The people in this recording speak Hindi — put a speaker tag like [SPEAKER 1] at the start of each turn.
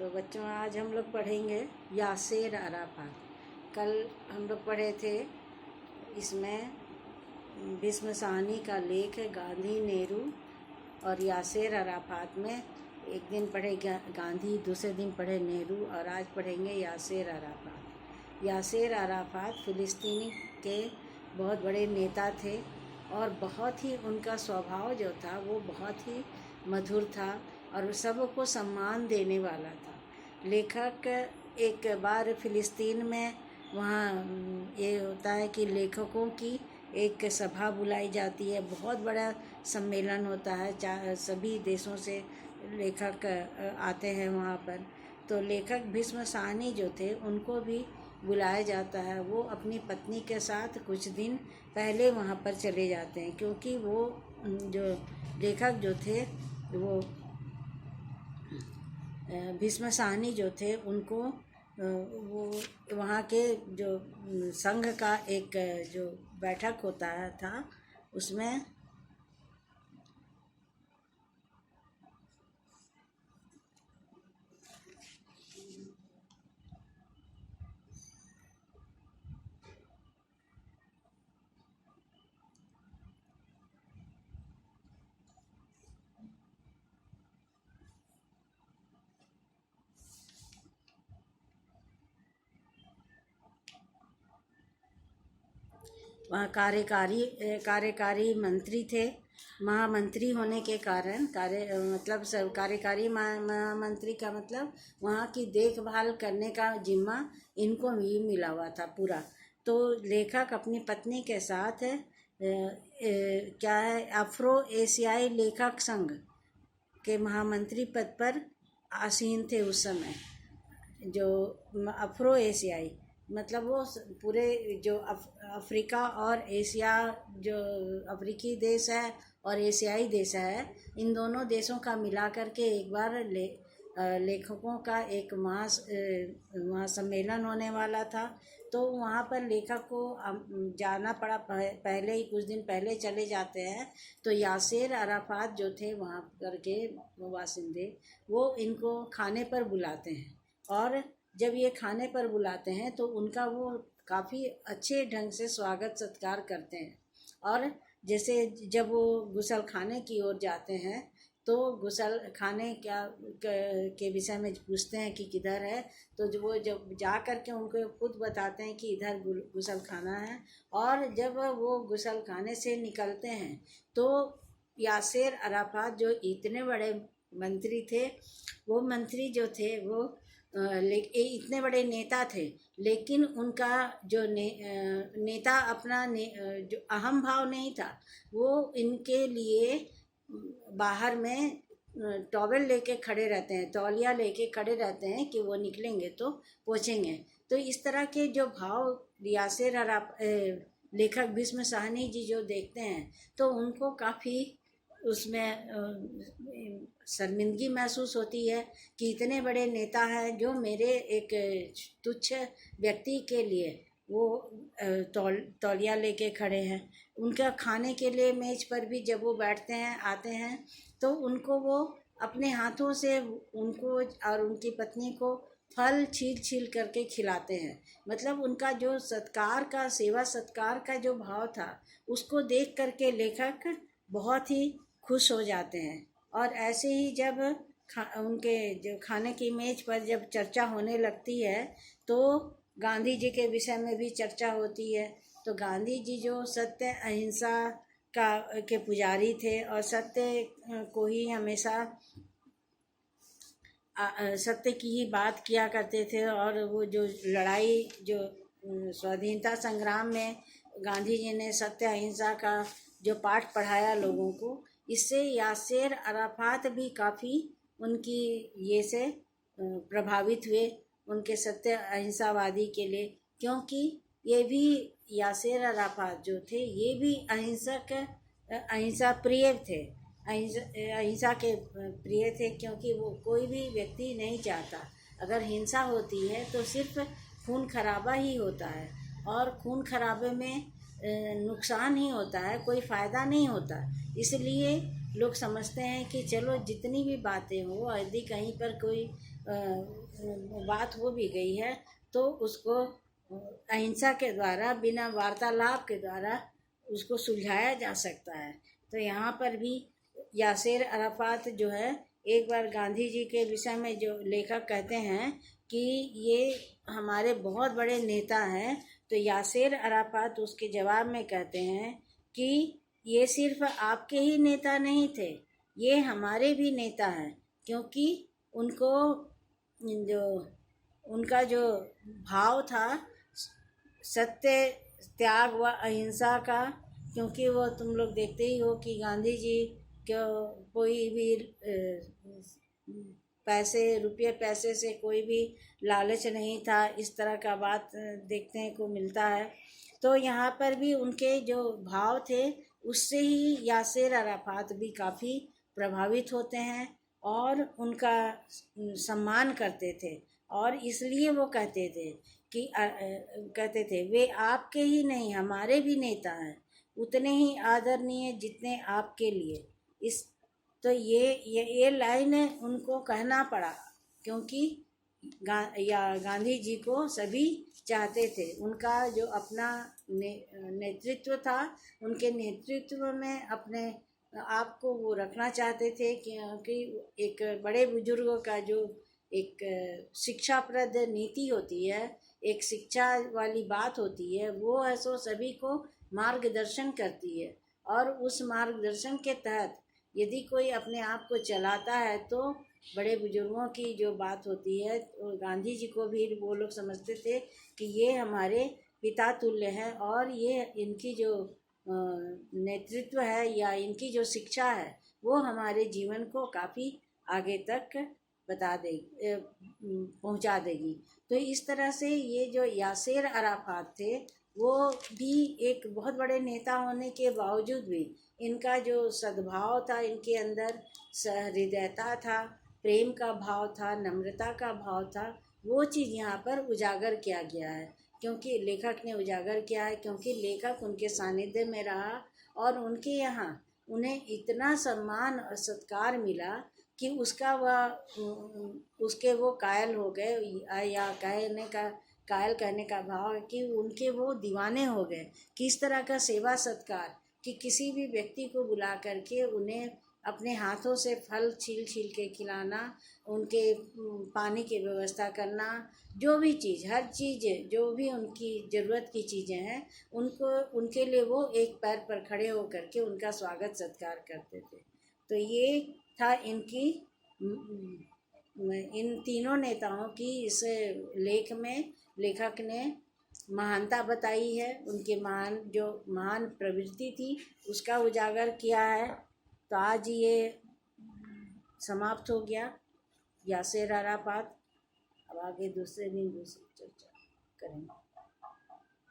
[SPEAKER 1] तो बच्चों आज हम लोग पढ़ेंगे यासेर अराफात। कल हम लोग पढ़े थे, इसमें भीष्म साहनी का लेख है गांधी नेहरू और यासेर अराफात में। एक दिन पढ़े गांधी, दूसरे दिन पढ़े नेहरू और आज पढ़ेंगे यासेर अराफात। यासेर अराफात फ़िलिस्तीनी के बहुत बड़े नेता थे और बहुत ही उनका स्वभाव जो था वो बहुत ही मधुर था और सबको सम्मान देने वाला था। लेखक एक बार फ़िलिस्तीन में वहाँ ये होता है कि लेखकों की एक सभा बुलाई जाती है, बहुत बड़ा सम्मेलन होता है, सभी देशों से लेखक आते हैं वहाँ पर। तो लेखक भीष्म साहनी जो थे उनको भी बुलाया जाता है। वो अपनी पत्नी के साथ कुछ दिन पहले वहाँ पर चले जाते हैं, क्योंकि वो जो लेखक जो थे वो भीष्म साहनी जो थे उनको वो वहाँ के जो संघ का एक जो बैठक होता था उसमें वहाँ कार्यकारी मंत्री थे। महामंत्री होने के कारण कार्यकारी महामंत्री का मतलब वहाँ की देखभाल करने का जिम्मा इनको भी मिला हुआ था पूरा। तो लेखक अपनी पत्नी के साथ क्या है, अफ्रो एशियाई लेखक संघ के महामंत्री पद पर आसीन थे उस समय। जो अफ्रो एशियाई मतलब वो पूरे जो अफ्रीका और एशिया, जो अफ्रीकी देश है और एशियाई देश है, इन दोनों देशों का मिला करके एक बार लेखकों का एक वहाँ सम्मेलन होने वाला था। तो वहाँ पर लेखक को जाना पड़ा, पहले ही कुछ दिन पहले चले जाते हैं। तो यासेर अराफात जो थे वहाँ पर के वासिंदे, वो इनको खाने पर बुलाते हैं और जब ये खाने पर बुलाते हैं तो उनका वो काफ़ी अच्छे ढंग से स्वागत सत्कार करते हैं। और जैसे जब वो गुसल खाने की ओर जाते हैं तो गुसल खाने के विषय में पूछते हैं कि किधर है, तो जब जा कर के उनको खुद बताते हैं कि इधर गुसल खाना है। और जब वो गुसल खाने से निकलते हैं तो यासेर अराफात जो इतने बड़े मंत्री थे, वो मंत्री जो थे वो इतने बड़े नेता थे, लेकिन उनका जो नेता अपना जो अहम भाव नहीं था, वो इनके लिए बाहर में टॉवेल लेके खड़े रहते हैं, तौलिया लेके खड़े रहते हैं कि वो निकलेंगे तो पोंछेंगे। तो इस तरह के जो भाव यासेर लेखक भीष्म साहनी जी जो देखते हैं तो उनको काफ़ी उसमें शर्मिंदगी महसूस होती है कि इतने बड़े नेता हैं जो मेरे एक तुच्छ व्यक्ति के लिए वो तौलिया लेके खड़े हैं। उनका खाने के लिए मेज पर भी जब वो बैठते हैं, आते हैं, तो उनको वो अपने हाथों से उनको और उनकी पत्नी को फल छील करके खिलाते हैं। मतलब उनका जो सेवा सत्कार का जो भाव था, उसको देख करके लेखक बहुत ही खुश हो जाते हैं। और ऐसे ही जब उनके जो खाने की मेज पर जब चर्चा होने लगती है तो गांधी जी के विषय में भी चर्चा होती है। तो गांधी जी जो सत्य अहिंसा के पुजारी थे और सत्य को ही हमेशा सत्य की ही बात किया करते थे। और वो जो लड़ाई जो स्वाधीनता संग्राम में गांधी जी ने सत्य अहिंसा का जो पाठ पढ़ाया लोगों को, इससे यासेर अराफात भी काफ़ी उनकी ये से प्रभावित हुए, उनके सत्य अहिंसावादी के लिए। क्योंकि ये भी यासेर अराफात जो थे ये भी अहिंसा प्रिय थे, अहिंसा के प्रिय थे। क्योंकि वो कोई भी व्यक्ति नहीं चाहता, अगर हिंसा होती है तो सिर्फ खून खराबा ही होता है और खून खराबे में नुकसान ही होता है, कोई फ़ायदा नहीं होता। इसलिए लोग समझते हैं कि चलो जितनी भी बातें हो, यदि कहीं पर कोई बात हो भी गई है तो उसको अहिंसा के द्वारा, बिना वार्तालाप के द्वारा उसको सुलझाया जा सकता है। तो यहाँ पर भी यासेर अराफात जो है, एक बार गांधी जी के विषय में जो लेखक कहते हैं कि ये हमारे बहुत बड़े नेता हैं, तो यासेर अराफात उसके जवाब में कहते हैं कि ये सिर्फ आपके ही नेता नहीं थे, ये हमारे भी नेता हैं, क्योंकि उनको जो उनका जो भाव था सत्य, त्याग व अहिंसा का, क्योंकि वो तुम लोग देखते ही हो कि गांधी जी को कोई भी पैसे, रुपये पैसे से कोई भी लालच नहीं था, इस तरह का बात देखने को मिलता है। तो यहाँ पर भी उनके जो भाव थे उससे ही यासेर अराफात भी काफ़ी प्रभावित होते हैं और उनका सम्मान करते थे। और इसलिए वो कहते थे कि कहते थे वे आपके ही नहीं हमारे भी नेता हैं, उतने ही आदरणीय जितने आपके लिए। इस तो ये लाइन उनको कहना पड़ा, क्योंकि गांधी जी को सभी चाहते थे। उनका जो अपना नेतृत्व था, उनके नेतृत्व में अपने आप को वो रखना चाहते थे, क्योंकि एक बड़े बुजुर्गों का जो एक शिक्षाप्रद नीति होती है, एक शिक्षा वाली बात होती है, वो है सो सभी को मार्गदर्शन करती है। और उस मार्गदर्शन के तहत यदि कोई अपने आप को चलाता है तो बड़े बुजुर्गों की जो बात होती है, तो गांधी जी को भी वो लोग समझते थे कि ये हमारे पिता तुल्य हैं, और ये इनकी जो नेतृत्व है या इनकी जो शिक्षा है वो हमारे जीवन को काफ़ी आगे तक बता देगी, पहुंचा देगी। तो इस तरह से ये जो यासेर अराफात थे वो भी एक बहुत बड़े नेता होने के बावजूद भी इनका जो सद्भाव था, इनके अंदर सहृदयता था, प्रेम का भाव था, नम्रता का भाव था, वो चीज़ यहाँ पर उजागर किया गया है। क्योंकि लेखक ने उजागर किया है, क्योंकि लेखक उनके सानिध्य में रहा और उनके यहाँ उन्हें इतना सम्मान और सत्कार मिला कि उसका वह उसके वो कायल हो गए, या कायल कहने का भाव है कि उनके वो दीवाने हो गए। किस तरह का सेवा सत्कार, कि किसी भी व्यक्ति को बुला करके उन्हें अपने हाथों से फल छील छील के खिलाना, उनके पानी की व्यवस्था करना, जो भी चीज़, हर चीज़ जो भी उनकी ज़रूरत की चीज़ें हैं, उनको उनके लिए वो एक पैर पर खड़े होकर के उनका स्वागत सत्कार करते थे। तो ये था इनकी इन तीनों नेताओं की इस लेख में लेखक ने महानता बताई है, उनके महान प्रवृत्ति थी उसका उजागर किया है। तो आज ये समाप्त हो गया यासेर अराफात। अब आगे दूसरे दिन दूसरी चर्चा करेंगे।